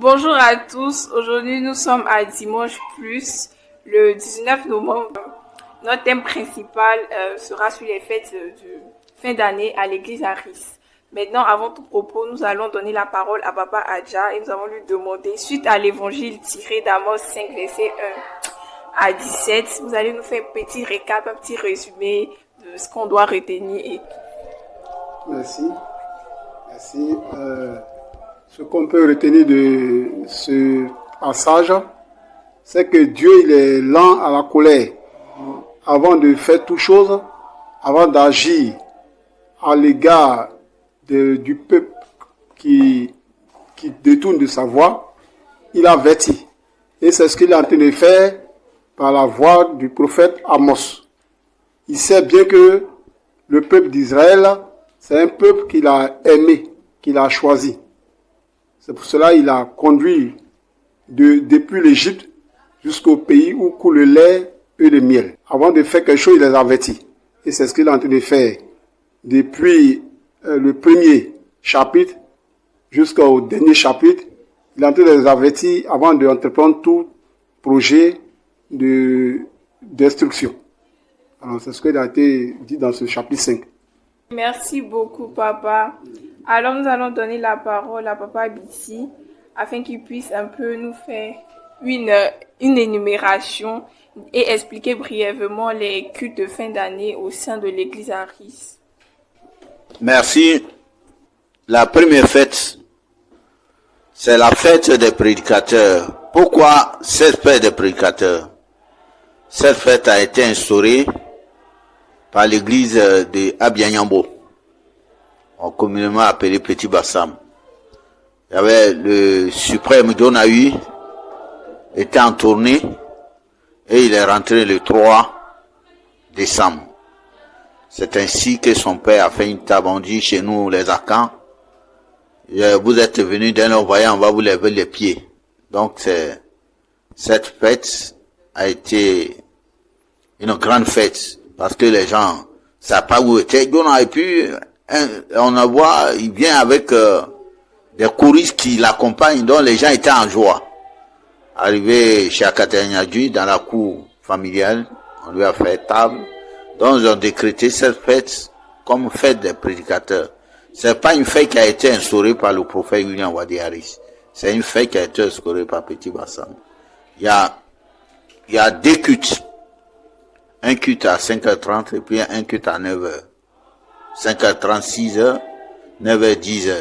Bonjour à tous, aujourd'hui nous sommes à Dimanche Plus, le 19 novembre. Notre thème principal sera sur les fêtes de fin d'année à l'église Aris. Maintenant, avant tout propos, nous allons donner la parole à Papa Adja et nous allons lui demander, suite à l'évangile tiré d'Amos 5, verset 1 à 17, vous allez nous faire un petit récap, un petit résumé de ce qu'on doit retenir. Et... Merci. Ce qu'on peut retenir de ce passage, c'est que Dieu il est lent à la colère. Avant de faire toute chose, avant d'agir à l'égard du peuple qui détourne de sa voie, il avertit. Et c'est ce qu'il est en train de faire par la voix du prophète Amos. Il sait bien que le peuple d'Israël, c'est un peuple qu'il a aimé, qu'il a choisi. C'est pour cela qu'il a conduit depuis l'Égypte jusqu'au pays où coule le lait et le miel. Avant de faire quelque chose, il les avertit. Et c'est ce qu'il est en train de faire depuis le premier chapitre jusqu'au dernier chapitre. Il est en train de les avertir avant d'entreprendre tout projet d'instruction. Alors, c'est ce qu'il a été dit dans ce chapitre 5. Merci beaucoup, Papa. Alors, nous allons donner la parole à Papa Bissi afin qu'il puisse un peu nous faire une énumération et expliquer brièvement les cultes de fin d'année au sein de l'église Aris. Merci. La première fête, c'est la fête des prédicateurs. Pourquoi cette fête des prédicateurs? Cette fête a été instaurée par l'église de Abianyambo, communément appelé Petit Bassam. Il y avait le suprême Donahui, était en tournée, et il est rentré le 3 décembre. C'est ainsi que son père a fait une table, on dit chez nous les Akans, vous êtes venus d'un envoyé, on va vous lever les pieds. Donc cette fête a été une grande fête, parce que les gens ne savent pas où était. Et puis, on voit, il vient avec des choristes qui l'accompagnent, dont les gens étaient en joie. Arrivé chez Akatanyadji, dans la cour familiale, on lui a fait table. Donc, ils ont décrété cette fête comme fête des prédicateurs. C'est pas une fête qui a été instaurée par le prophète William Wadi Harris. C'est une fête qui a été instaurée par Petit Bassam. Il y a deux cultes. Un culte à 5h30 et puis un culte à 9h. 5h30, 6h, 9h, 10h.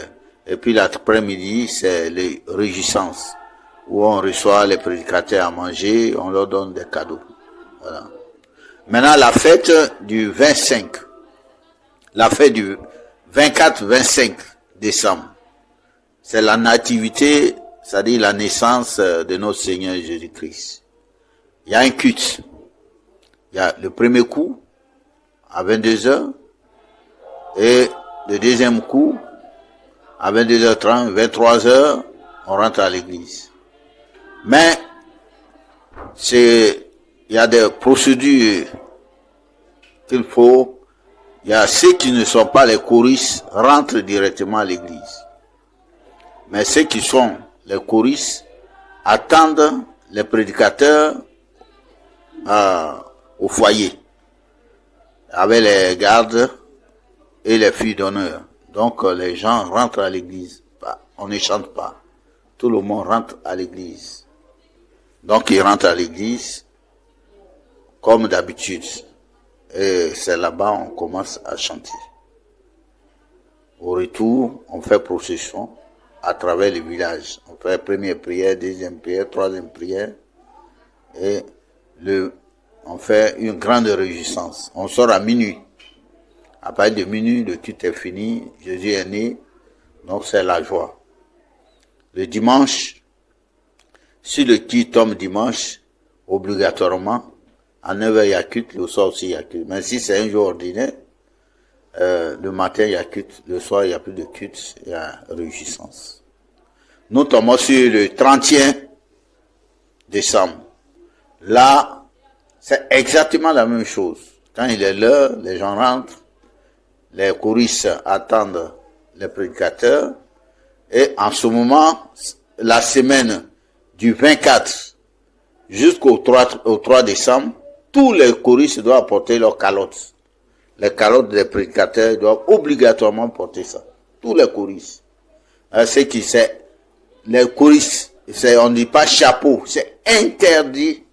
Et puis l'après-midi, c'est les réjouissances, où on reçoit les prédicateurs à manger, on leur donne des cadeaux. Voilà. Maintenant, la fête du 25, la fête du 24-25 décembre, c'est la nativité, c'est-à-dire la naissance de notre Seigneur Jésus-Christ. Il y a un culte. Il y a le premier coup à 22h et le deuxième coup à 22h30, 23h, on rentre à l'église. Mais il y a des procédures qu'il faut. Il y a ceux qui ne sont pas les choristes rentrent directement à l'église. Mais ceux qui sont les choristes attendent les prédicateurs au foyer, avec les gardes et les filles d'honneur. Donc les gens rentrent à l'église. On ne chante pas. Tout le monde rentre à l'église. Donc ils rentrent à l'église comme d'habitude. Et c'est là-bas on commence à chanter. Au retour, on fait procession à travers le village. On fait première prière, deuxième prière, troisième prière. Et on fait une grande réjouissance. On sort à minuit. À partir de minuit, le culte est fini. Jésus est né. Donc c'est la joie. Le dimanche, si le culte tombe dimanche, obligatoirement, à 9h il y a culte, le soir aussi il y a culte. Mais si c'est un jour ordinaire, le matin il y a culte, le soir il n'y a plus de culte, il y a réjouissance. Nous tombons sur le 31 décembre. Là, c'est exactement la même chose. Quand il est l'heure, les gens rentrent, les choristes attendent les prédicateurs, et en ce moment, la semaine du 24 jusqu'au 3 décembre, tous les choristes doivent porter leurs calottes. Les calottes des prédicateurs doivent obligatoirement porter ça. Tous les choristes. C'est qui c'est les choristes, on ne dit pas chapeau, c'est interdit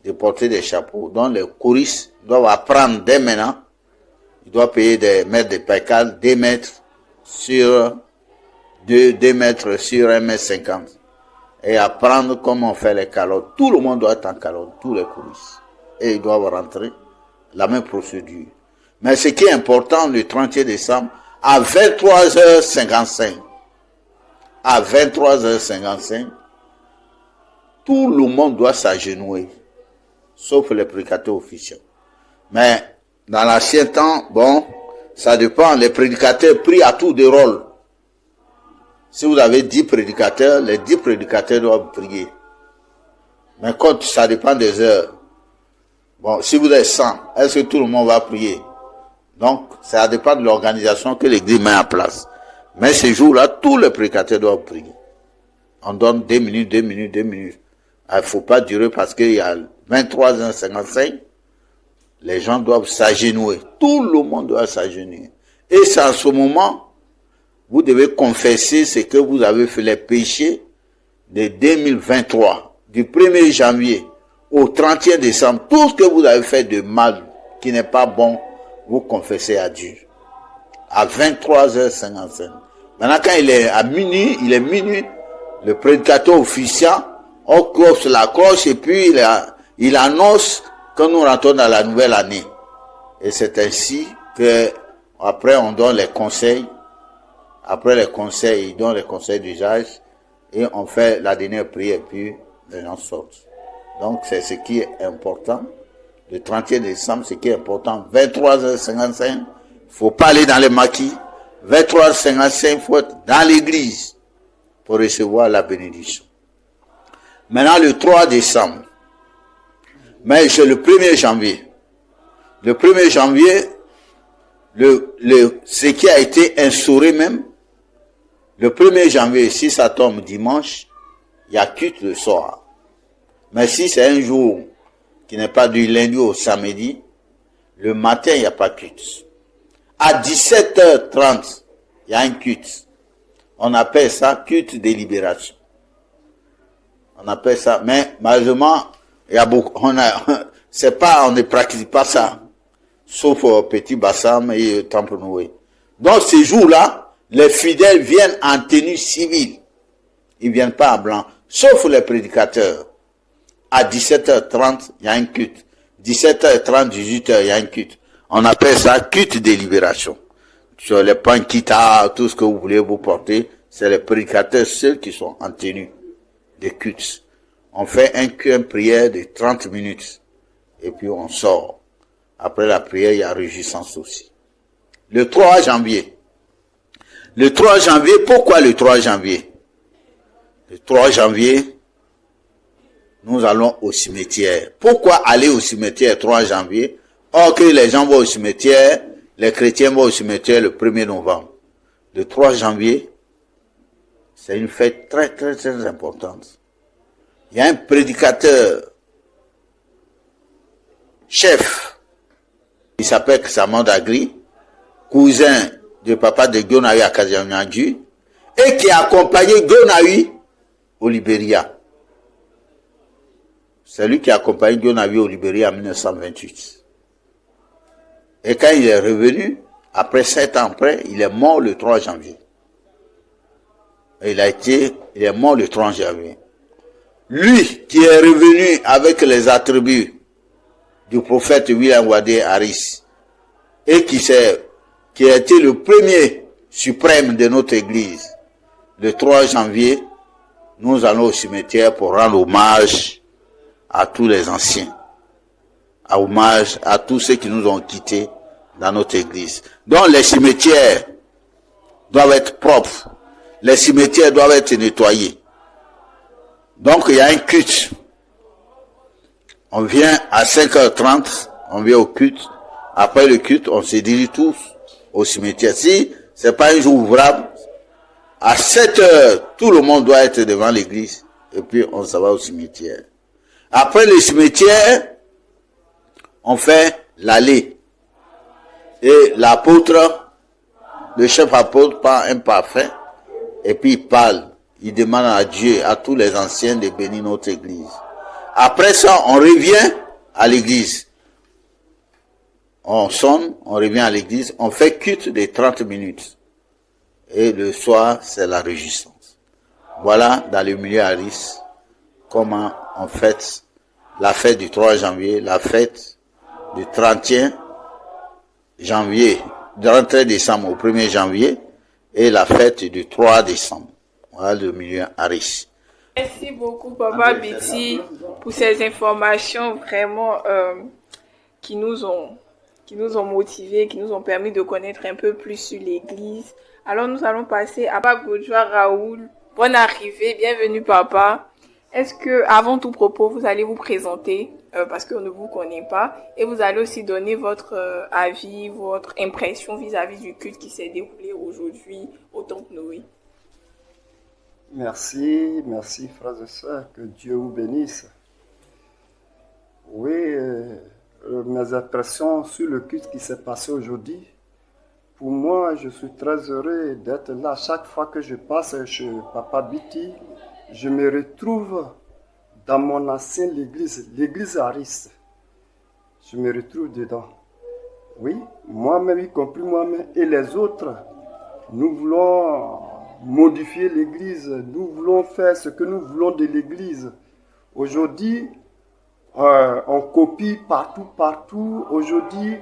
de porter des chapeaux. Donc les choristes doivent apprendre dès maintenant. Ils doivent payer des mètres de percale, 2 mètres sur 2 mètres sur 1 mètre 50. Et apprendre comment on fait les calottes. Tout le monde doit être en calotte, tous les choristes. Et ils doivent rentrer la même procédure. Mais ce qui est important, le 31 décembre, à 23h55, à 23h55, tout le monde doit s'agenouiller, sauf les prédicateurs officiels. Mais dans l'ancien temps, bon, ça dépend, les prédicateurs prient à tour de rôle. Si vous avez 10 prédicateurs, les 10 prédicateurs doivent prier. Mais quand ça dépend des heures, bon, si vous êtes 100, est-ce que tout le monde va prier? Donc, ça dépend de l'organisation que l'Église met en place. Mais ce jour-là, tous les prédicateurs doivent prier. On donne 2 minutes, 2 minutes, 2 minutes. Il ne faut pas durer parce qu'il y a 23h55. Les gens doivent s'agenouiller. Tout le monde doit s'agenouiller. Et c'est en ce moment, vous devez confesser ce que vous avez fait, les péchés de 2023, du 1er janvier au 31 décembre. Tout ce que vous avez fait de mal, qui n'est pas bon, vous confessez à Dieu. À 23h55. Maintenant, quand il est à minuit, le prédicateur officiel, on cloche la cloche et puis il annonce que nous rentrons dans la nouvelle année. Et c'est ainsi que, après, on donne les conseils. Après les conseils, il donne les conseils d'usage et on fait la dernière prière, puis les gens sortent. Donc, c'est ce qui est important. Le 31 décembre, ce qui est important, 23h55, faut pas aller dans les maquis. 23h55, faut être dans l'église pour recevoir la bénédiction. Maintenant, le 3 décembre, mais c'est le 1er janvier. Le 1er janvier, ce qui a été instauré même, le 1er janvier, si ça tombe dimanche, il y a culte le soir. Mais si c'est un jour qui n'est pas du lundi au samedi, le matin, il n'y a pas culte. À 17h30, il y a un culte. On appelle ça culte de libération. On appelle ça, mais malheureusement, il y a beaucoup, on ne pratique pas ça. Sauf au Petit Bassam et Temple Noué. Donc, ces jours-là, les fidèles viennent en tenue civile. Ils viennent pas en blanc. Sauf les prédicateurs. À 17h30, il y a un culte. 17h30, 18h, il y a un culte. On appelle ça culte de libération. Sur les panquitas, tout ce que vous voulez vous porter, c'est les prédicateurs seuls qui sont en tenue de culte. On fait une prière de 30 minutes. Et puis on sort. Après la prière, il y a réjouissance aussi. Le 3 janvier. Le 3 janvier, pourquoi le 3 janvier? Le 3 janvier, nous allons au cimetière. Pourquoi aller au cimetière 3 janvier? Or que les gens vont au cimetière, les chrétiens vont au cimetière le 1er novembre. Le 3 janvier, c'est une fête très, très, très importante. Il y a un prédicateur, chef, il s'appelle Samon Dagri, cousin du papa de Gonaï à Kazianyanju, et qui a accompagné Gonaï au Libéria. C'est lui qui a accompagné Gonaï au Libéria en 1928. Et quand il est revenu, après 7 ans après, il est mort le 3 janvier. Et il est mort le 3 janvier. Lui qui est revenu avec les attributs du prophète William Wade Harris, et qui a été le premier suprême de notre église, le 3 janvier, nous allons au cimetière pour rendre hommage à tous les anciens, hommage à tous ceux qui nous ont quittés dans notre église. Donc les cimetières doivent être propres, les cimetières doivent être nettoyés. Donc il y a un culte. On vient à 5h30, on vient au culte. Après le culte, on se dirige tous au cimetière. Si c'est pas un jour ouvrable, À 7 heures, tout le monde doit être devant l'église. Et puis, on s'en va au cimetière. Après le cimetière, on fait l'allée. Et l'apôtre, le chef apôtre, prend un parfum. Et puis, il parle. Il demande à Dieu, à tous les anciens de bénir notre église. Après ça, on revient à l'église. On sonne, on revient à l'église. On fait culte de 30 minutes. Et le soir, c'est la réjouissance. Voilà, dans le milieu Aris, comment on fête la fête du 3 janvier, la fête du 31 janvier, du 31 décembre au 1er janvier, et la fête du 3 décembre. Voilà le milieu Aris. Merci beaucoup, Papa Biti, pour ces informations vraiment qui nous ont motivés, qui nous ont permis de connaître un peu plus sur l'Église. Alors, nous allons passer à Papa Godjoa Raoul. Bonne arrivée, bienvenue, Papa. Est-ce que, avant tout propos, vous allez vous présenter, parce qu'on ne vous connaît pas, et vous allez aussi donner votre avis, votre impression vis-à-vis du culte qui s'est déroulé aujourd'hui au Temple Noé. Merci frères et sœurs, que Dieu vous bénisse. Oui, mes impressions sur le culte qui s'est passé aujourd'hui, pour moi, je suis très heureux d'être là. Chaque fois que je passe chez Papa Biti, je me retrouve dans mon ancienne église, l'église Aris. Je me retrouve dedans. Oui, moi-même, y compris moi-même, et les autres, nous voulons modifier l'église, nous voulons faire ce que nous voulons de l'église. Aujourd'hui, on copie partout. Aujourd'hui,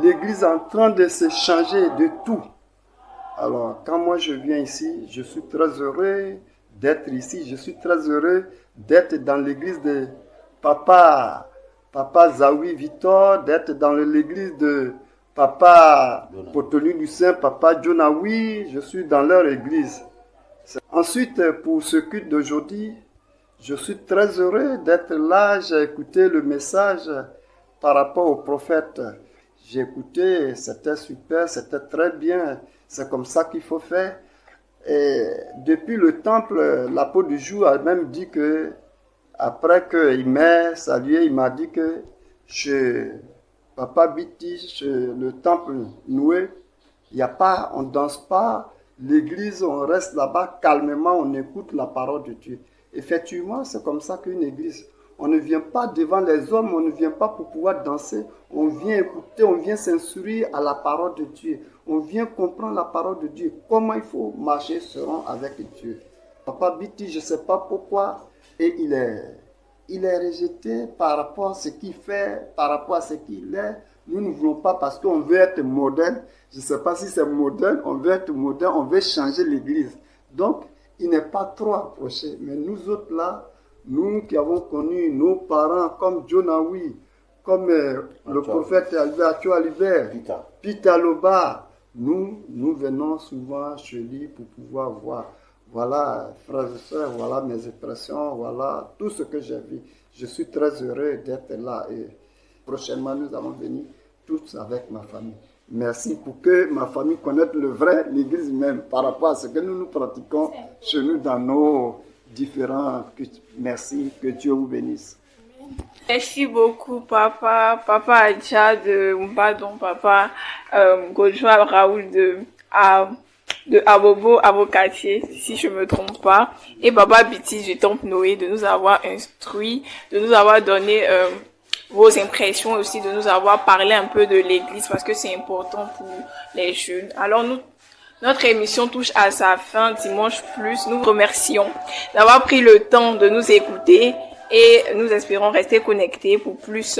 l'église est en train de se changer de tout. Alors, quand moi je viens ici, je suis très heureux d'être ici. Je suis très heureux d'être dans l'église de Papa Zawi Victor, d'être dans l'église de Papa Potoli Lucien, Papa Jonawi, je suis dans leur église. Ensuite, pour ce culte d'aujourd'hui, je suis très heureux d'être là. J'ai écouté le message par rapport au prophète. J'ai écouté, c'était super, c'était très bien. C'est comme ça qu'il faut faire. Et depuis le temple, l'apôtre du jour a même dit que, après qu'il m'ait salué, il m'a dit que chez Papa Biti, chez le temple Noué, il n'y a pas, on ne danse pas, l'église, on reste là-bas calmement, on écoute la parole de Dieu. Effectivement, c'est comme ça qu'une église, on ne vient pas devant les hommes, on ne vient pas pour pouvoir danser, on vient écouter, on vient s'instruire à la parole de Dieu, on vient comprendre la parole de Dieu, comment il faut marcher selon avec Dieu. Papa Biti, je ne sais pas pourquoi, et il est rejeté par rapport à ce qu'il fait, par rapport à ce qu'il est. Nous ne voulons pas parce qu'on veut être moderne. Je ne sais pas si c'est moderne, on veut être moderne, on veut changer l'église. Donc, il n'est pas trop approché. Mais nous autres là, nous qui avons connu nos parents comme Jonawi, comme le prophète Albert, Peter Loba, nous venons souvent chez lui pour pouvoir voir. Voilà, frères et sœurs, voilà mes impressions, voilà tout ce que j'ai vu. Je suis très heureux d'être là et prochainement nous allons venir tous avec ma famille. Merci pour que ma famille connaisse le vrai, l'église même, par rapport à ce que nous pratiquons chez nous dans nos différents cultes. Merci, que Dieu vous bénisse. Merci beaucoup, Papa Adja de Mbadon, Papa Godjoa Raoul de Abobo, Avocatier, si je me trompe pas, et Papa Biti du Temple Noé de nous avoir instruit, de nous avoir donné vos impressions aussi, de nous avoir parlé un peu de l'église parce que c'est important pour les jeunes. Alors notre émission touche à sa fin dimanche plus. Nous vous remercions d'avoir pris le temps de nous écouter et nous espérons rester connectés pour plus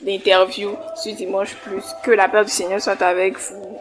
d'interviews sur dimanche plus. Que la paix du Seigneur soit avec vous.